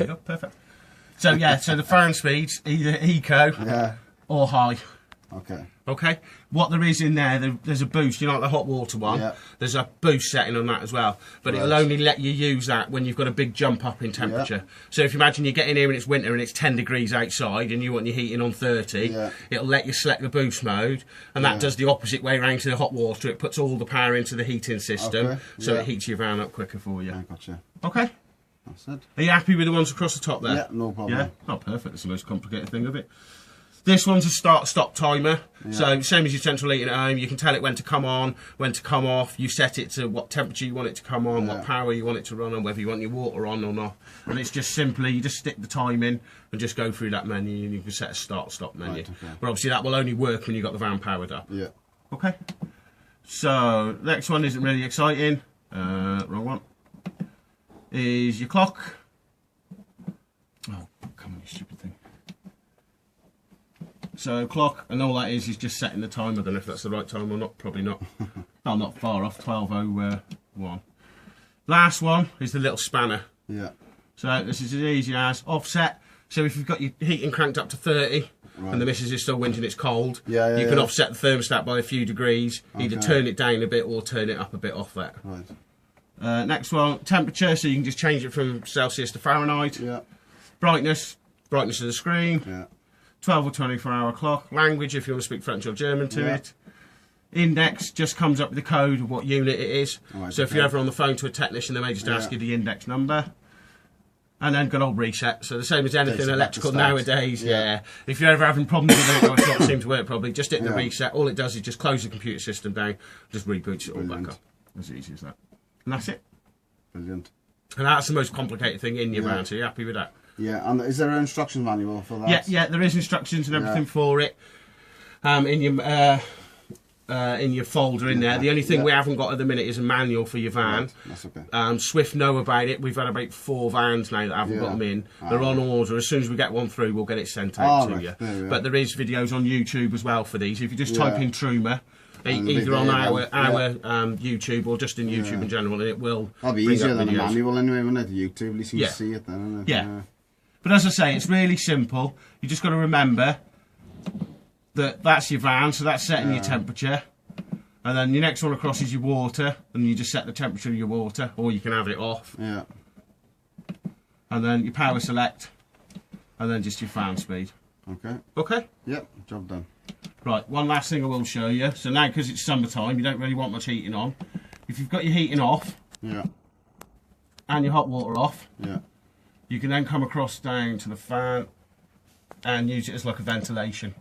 it up, perfect. So yeah, so the fan speed's either eco or high. Okay. Okay. What there is in there, there's a boost. You know, like the hot water one. Yeah. There's a boost setting on that as well, but it'll only let you use that when you've got a big jump up in temperature. Yeah. So if you imagine you get in here and it's winter and it's 10 degrees outside and you want your heating on 30, it'll let you select the boost mode, and that does the opposite way around to the hot water. It puts all the power into the heating system, so it heats your van up quicker for you. I gotcha. Okay. That's it. Are you happy with the ones across the top there? Yeah, no problem. Yeah. Oh, perfect. That's the most complicated thing of it. This one's a start-stop timer, so same as your central heating at home. You can tell it when to come on, when to come off. You set it to what temperature you want it to come on, what power you want it to run on, whether you want your water on or not. And it's just simply, you just stick the time in and just go through that menu, and you can set a start-stop menu. Right, okay. But obviously that will only work when you've got the van powered up. Yeah. Okay. So, next one isn't really exciting. Wrong one. Is your clock. Oh, come on, you stupid thing. So clock, and all that is just setting the time. I don't know if that's the right time or not, probably not. Oh, not far off, 12:01. Last one is the little spanner. Yeah. So this is as easy as offset. So if you've got your heating cranked up to 30, and the missus is still whinging it's cold, you can offset the thermostat by a few degrees, either turn it down a bit or turn it up a bit off that. Right. Next one, temperature, so you can just change it from Celsius to Fahrenheit. Yeah. Brightness of the screen. Yeah. 12 or 24 hour clock. Language, if you want to speak French or German to it. Index just comes up with the code of what unit it is. Right, so if you're ever on the phone to a technician, they may just ask you the index number. And then good old reset. So the same as anything electrical nowadays, If you're ever having problems with it or it's not seem to work properly, just hit the reset. All it does is just close the computer system down, just reboots it all back up. As easy as that. And that's it. Brilliant. And that's the most complicated thing in your van, so you're happy with that? Yeah, and is there an instruction manual for that? Yeah, there is instructions and everything for it in your folder in there. The only thing we haven't got at the minute is a manual for your van. Right. That's okay. Swift know about it. We've had about 4 vans now that haven't got them in. They're on order. As soon as we get one through, we'll get it sent out to you. But there is videos on YouTube as well for these. If you just type in Truma, either on our YouTube or just in YouTube in general, and it will. That'll be easier than a manual anyway, won't it? YouTube, at least you can see it then, isn't it? Yeah. But as I say, it's really simple. You just got to remember that that's your van, so that's setting your temperature. And then your next one across is your water, and you just set the temperature of your water, or you can have it off. Yeah. And then your power select, and then just your fan speed. Okay. Okay? Yep, job done. Right, one last thing I will show you. So now, because it's summertime, you don't really want much heating on. If you've got your heating off, and your hot water off, you can then come across down to the fan and use it as like a ventilation.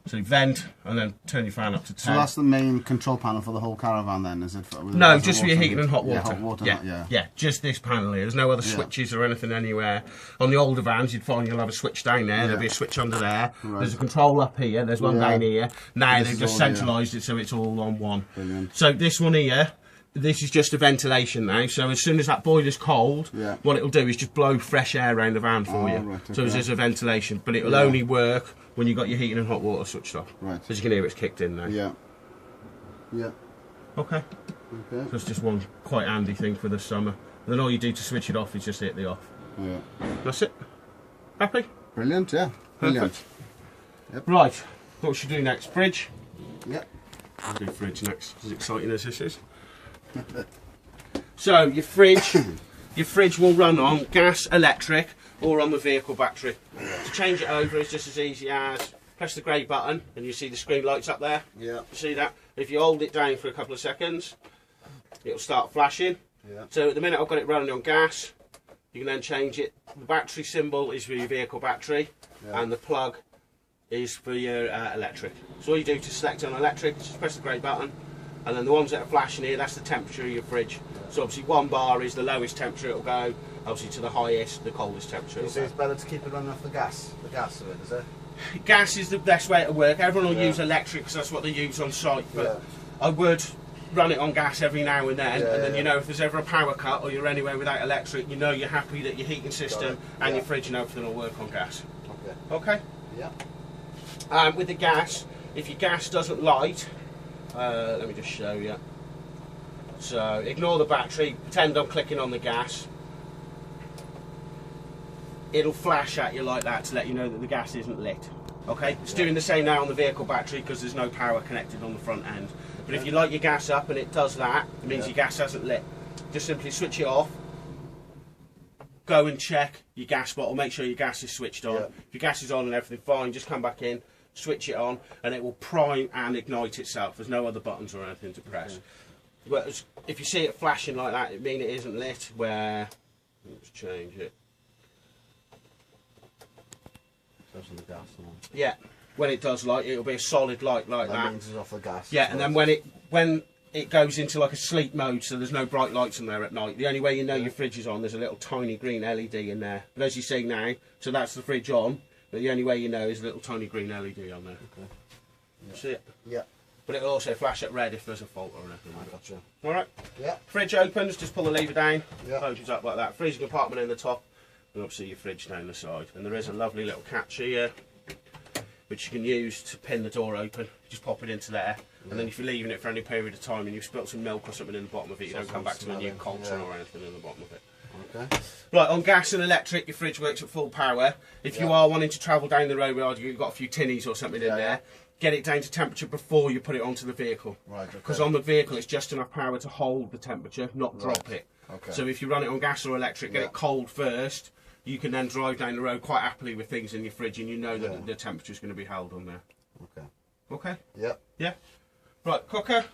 So you vent and then turn your fan up to 10. So that's the main control panel for the whole caravan then, is it? No, just for your heating and hot water. Yeah, hot water, yeah, just this panel here. There's no other switches or anything anywhere. On the older vans, you'd find you'll have a switch down there. There'll be a switch under there. Right. There's a control up here. There's one down here. Now they've just centralised it so it's all on one. Brilliant. So this one here, this is just a ventilation now, so as soon as that boiler's cold, what it'll do is just blow fresh air around the van for you. Right, okay. So it's just a ventilation, but it'll only work when you've got your heating and hot water switched off. Right. As you can hear, it's kicked in now. Yeah. Yeah. Okay. Okay. So it's just one quite handy thing for the summer. And then all you do to switch it off is just hit the off. Yeah. That's it. Happy? Brilliant, yeah. Brilliant. Yep. Right. What should we do next? Fridge? Yep. I'll do fridge next, as exciting as this is. So your fridge will run on gas, electric, or on the vehicle battery. To change it over is just as easy as press the grey button and you see the screen lights up there. Yeah. You see that? If you hold it down for a couple of seconds, it'll start flashing. Yeah. So at the minute I've got it running on gas, you can then change it. The battery symbol is for your vehicle battery, and the plug is for your electric. So all you do to select on electric is just press the grey button. And then the ones that are flashing here, that's the temperature of your fridge. So obviously 1 bar is the lowest temperature it'll go, obviously to the highest, the coldest temperature. You say it's better to keep it running off the gas of it, is it? Gas is the best way to work. Everyone will use electric because that's what they use on site, but I would run it on gas every now and then, and then you know if there's ever a power cut or you're anywhere without electric, you know you're happy that your heating system and your fridge and everything will work on gas. Okay. Okay? Yeah. With the gas, if your gas doesn't light, let me just show you. So ignore the battery, pretend I'm clicking on the gas. it'll flash at you like that to let you know that the gas isn't lit. Okay, it's doing the same now on the vehicle battery because there's no power connected on the front end. But if you light your gas up and it does that, it means your gas hasn't lit. Just simply switch it off, go and check your gas bottle, make sure your gas is switched on. If your gas is on and everything fine, just come back in, switch it on, and it will prime and ignite itself. There's no other buttons or anything to press. Whereas if you see it flashing like that, it means it isn't lit. Where, let's change it. The gas yeah, when it does light, it'll be a solid light like that. That means it's off the gas. Yeah, and then when it goes into like a sleep mode, so there's no bright lights in there at night. The only way you know your fridge is on, there's a little tiny green LED in there. But as you see now, so that's the fridge on. But the only way you know is a little tiny green LED on there. Okay. Yeah. See it? Yeah. But it'll also flash at red if there's a fault or anything. I gotcha. All right. Yeah. Fridge opens. Just pull the lever down. Yeah. Closes up like that. Freezing compartment in the top, and obviously your fridge down the side. And there is a lovely little catch here, which you can use to pin the door open. Just pop it into there, and then if you're leaving it for any period of time and you've spilt some milk or something in the bottom of it, you don't come back to a new cauldron or anything in the bottom of it. Okay. Right, on gas and electric, your fridge works at full power. If you are wanting to travel down the road where you've got a few tinnies or something in there, get it down to temperature before you put it onto the vehicle. Right. Because on the vehicle, it's just enough power to hold the temperature, not drop it. Okay. So if you run it on gas or electric, get it cold first. You can then drive down the road quite happily with things in your fridge, and you know that the temperature is going to be held on there. Okay. Okay? Yep. Yeah? Right, cooker.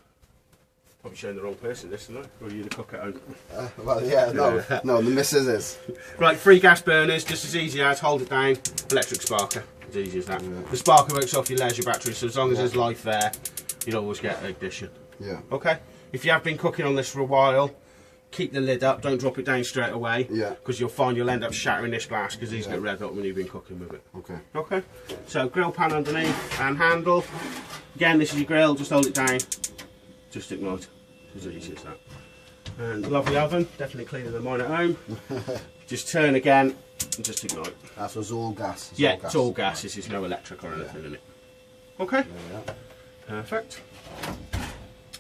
Probably showing the wrong person this, isn't it? Or are you the cook at home? Well, yeah, no, the missus is. Right, 3 gas burners, just as easy as hold it down, electric sparker. As easy as that. Yeah. The sparker works off your leisure battery, so as long as there's life there, you'll always get ignition. Yeah. Okay? If you have been cooking on this for a while, keep the lid up, don't drop it down straight away. Yeah. Because you'll find you'll end up shattering this glass because these get red hot when you've been cooking with it. Okay. Okay. So grill pan underneath and handle. Again, this is your grill, just hold it down. Just ignite. As easy as that. And lovely oven, definitely cleaner than mine at home. Just turn again and just ignite. That's all gas. It's all gas. This is no electric or anything in it. Okay. Yeah. Perfect.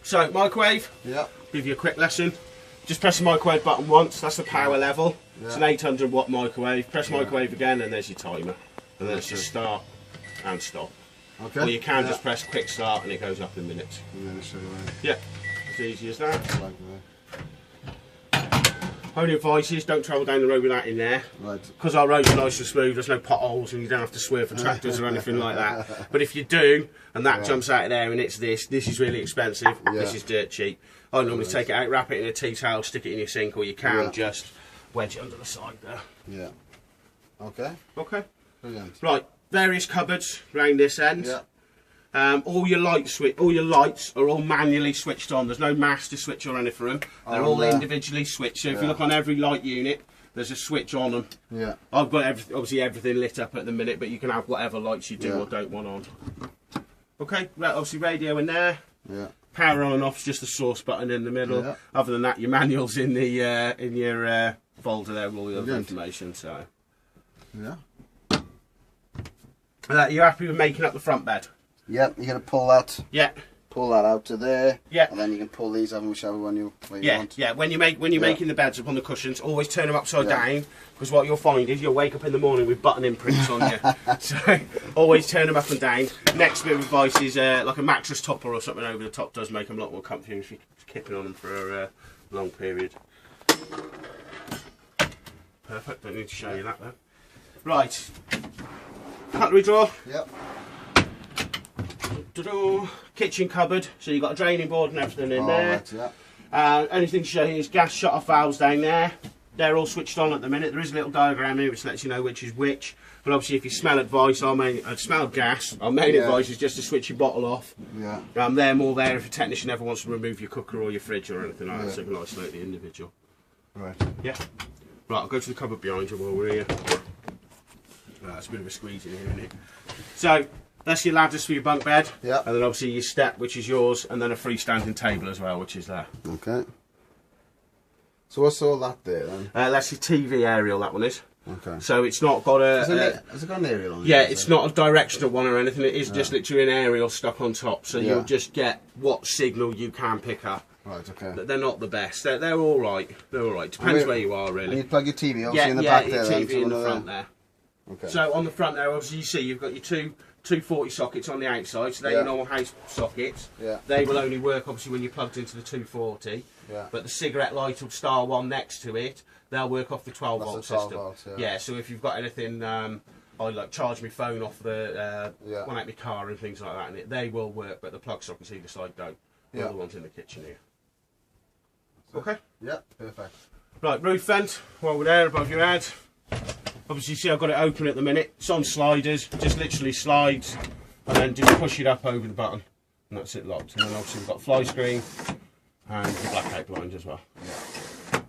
So microwave. Yeah. Give you a quick lesson. Just press the microwave button once. That's the power level. Yeah. It's an 800 watt microwave. Press microwave again, and there's your timer. And then it's just start and stop. Okay. Or you can just press quick start, and it goes up in minutes. And then straight away. Yeah. As easy as that. Like Only advice is don't travel down the road with that in there. Right. Because our roads are nice and smooth, there's no potholes and you don't have to swerve for tractors or anything like that. But if you do, and that jumps out of there and it's this is really expensive, this is dirt cheap. I normally take it out, wrap it in a tea towel, stick it in your sink, or you can just wedge it under the side there. Yeah. Okay. Okay. Brilliant. Right, various cupboards round this end. Yeah. All your lights are all manually switched on. There's no master switch or anything for them. They're all individually switched. So if you look on every light unit, there's a switch on them. Yeah. I've got obviously everything lit up at the minute, but you can have whatever lights you do or don't want on. Okay. Right. Obviously radio in there. Yeah. Power on and off is just the source button in the middle. Yeah. Other than that, your manual's in the in your folder there with all the other information. So. Yeah. You're happy with making up the front bed? Yep, you're going to pull that. Yeah. Pull that out to there. Yeah. And then you can pull these out whichever one you want. Yeah. When you're making the beds up on the cushions, always turn them upside down, because what you'll find is you'll wake up in the morning with button imprints on you. So always turn them up and down. Next bit of advice is like a mattress topper or something over the top does make them a lot more comfy if you're keeping on them for a long period. Perfect. Don't need to show you that though. Right. Cutlery drawer. Yep. Kitchen cupboard, so you've got a draining board and everything in there. Right, yeah. Anything to show you is gas shut-off valves down there. They're all switched on at the minute. There is a little diagram here which lets you know which is which. But obviously, if you smell advice, smell gas, our main advice is just to switch your bottle off. Yeah. They're more there if a technician ever wants to remove your cooker or your fridge or anything like that, so you can isolate the individual. Right. Yeah. Right, I'll go to the cupboard behind you while we're here. It's a bit of a squeeze in here, isn't it? So. That's your ladders for your bunk bed, and then obviously your step, which is yours, and then a freestanding table as well, which is there. Okay. So what's all that there then? That's your TV aerial, that one is. Okay. So it's not got a... Has it got an aerial on it? Yeah, it's not a directional one or anything, it is just literally an aerial stuck on top, so you'll just get what signal you can pick up. Right, okay. They're not the best. They're all right. They're all right. Depends where you are, really. And you plug your TV obviously in the back there. Yeah, TV in the of front there. Okay. So on the front there, obviously you see you've got your two 240 sockets on the outside, so they're your normal house sockets. Yeah. They will only work obviously when you're plugged into the 240. Yeah. But the cigarette lighted star one next to it, they'll work off the 12 volt system. Volts, yeah. So if you've got anything, I like charge my phone off the one out my car and things like that, and they will work. But the plug sockets either side don't. The other ones in the kitchen here. Okay. Yeah. Perfect. Right, roof vent while we're there above your head. Obviously, you see I've got it open at the minute. It's on sliders, just literally slides, and then just push it up over the button, and that's it locked. And then obviously we've got fly screen and the blackout blinds as well. Yeah.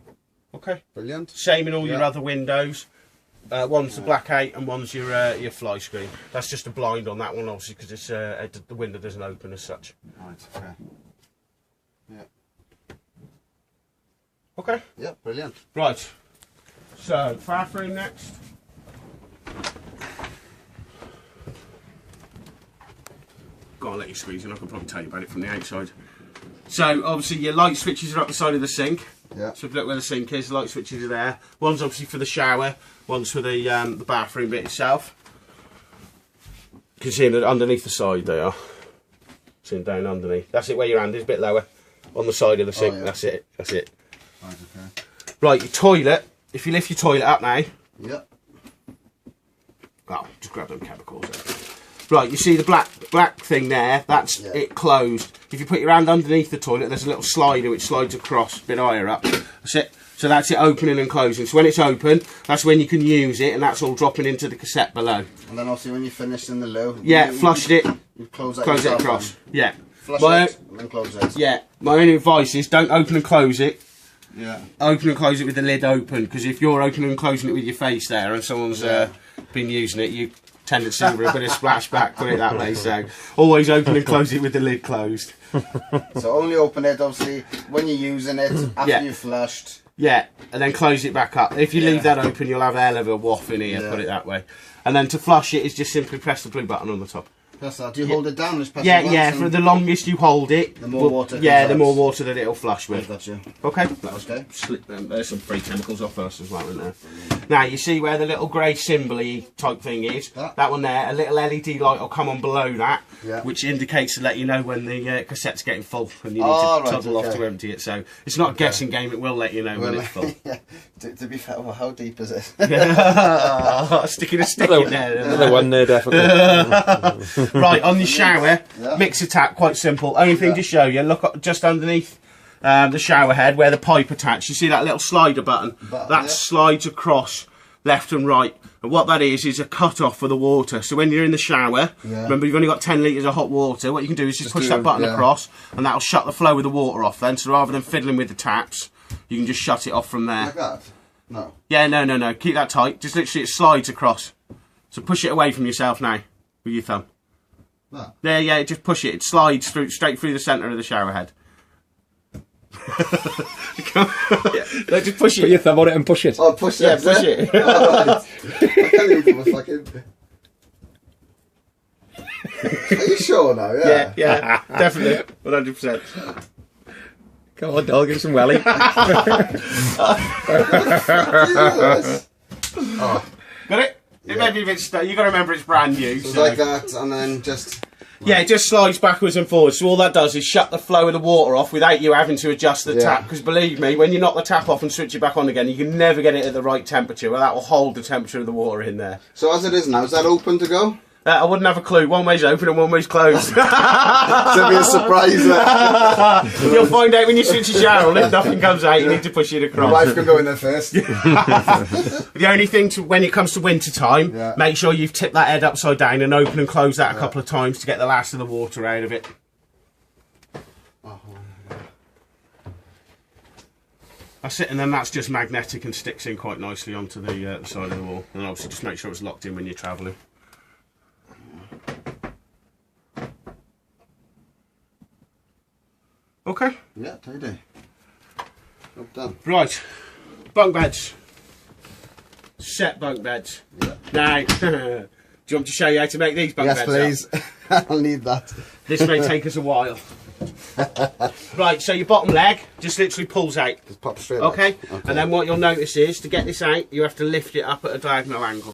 Okay. Brilliant. Same in all your other windows. One's the blackout and one's your fly screen. That's just a blind on that one, obviously, because it's the window doesn't open as such. Right. Okay. Yeah. Okay. Yeah. Brilliant. Right. So bathroom next. Go on, let you squeeze in. I can probably tell you about it from the outside. So obviously your light switches are up the side of the sink. Yeah. So if you look where the sink is, the light switches are there. One's obviously for the shower. One's for the bathroom bit itself. You can see them underneath the side they are. See them down underneath. That's it where your hand is, a bit lower. On the side of the sink. That's it. That's it. Right. Okay. Right, your toilet. If you lift your toilet up now. Yep. Oh, just grab them chemicals. Right, you see the black thing there? That's it closed. If you put your hand underneath the toilet, there's a little slider which slides across a bit higher up. That's it. So that's it opening and closing. So when it's open, that's when you can use it, and that's all dropping into the cassette below. And then obviously when you finished in the low, flushed it. You close it across. Yeah. Flush it and then close it. Yeah. My only advice is don't open and close it. Yeah. Open and close it with the lid open, because if you're opening and closing it with your face there, and someone's been using it, you tend to see a bit of splashback, put it that way. So always open and close it with the lid closed. So only open it obviously when you're using it after you've flushed. Yeah, and then close it back up. If you leave that open, you'll have a hell of a waff in here, put it that way. And then to flush it is just simply press the blue button on the top. Press that. Do you hold it down? Just press yeah, for the longest you hold it, the more water. The more water that it'll flush with. Gotcha. Okay. Okay. Slip them. There's some free chemicals off us as well, isn't there? Now you see where the little grey symbol-y type thing is. That one there. A little LED light will come on below that, which indicates to let you know when the cassette's getting full and you need to toggle off to empty it. So it's not a guessing game. It will let you know when it's full. To be fair, well, how deep is it? Sticking a stick in there. Another one there, definitely. Right, on the shower, mixer tap, quite simple. Only thing to show you, look up just underneath the shower head where the pipe attached. You see that little slider button? That slides across left and right. And what that is a cut-off for the water. So when you're in the shower, remember you've only got 10 litres of hot water, what you can do is just push that button across, and that'll shut the flow of the water off then. So rather than fiddling with the taps, you can just shut it off from there. Like that? No. Yeah, no. Keep that tight. Just literally it slides across. So push it away from yourself now with your thumb. That? Yeah, just push it. It slides through straight through the centre of the shower head. No, just push it. Put your thumb on it and push it. Oh, push it. Yeah, push it. I can't even do a fucking... Are you sure now? Yeah, definitely. 100%. Come on, dog, give some welly. Got it? It may be a bit stuck. You've got to remember it's brand new. So like that, and then just... Yeah, it just slides backwards and forwards. So all that does is shut the flow of the water off without you having to adjust the tap. Because believe me, when you knock the tap off and switch it back on again, you can never get it at the right temperature. Well, that will hold the temperature of the water in there. So as it is now, is that open to go? I wouldn't have a clue. One way's open and one way's closed. It's going to be a surprise there. You'll find out when you switch your shower on. If nothing comes out, you need to push it across. My wife can go in there first. The only thing when it comes to winter time, make sure you've tipped that head upside down and open and close that a couple of times to get the last of the water out of it. That's it, and then that's just magnetic and sticks in quite nicely onto the side of the wall. And obviously just make sure it's locked in when you're travelling. Okay. Yeah, tidy. Job done. Right. Bunk beds. Set bunk beds. Yeah. Now, do you want me to show you how to make these bunk beds? Yes, please. I'll need that. This may take us a while. Right, so your bottom leg just literally pulls out. Just pop straight Okay? out. And then what you'll notice is, to get this out, you have to lift it up at a diagonal angle.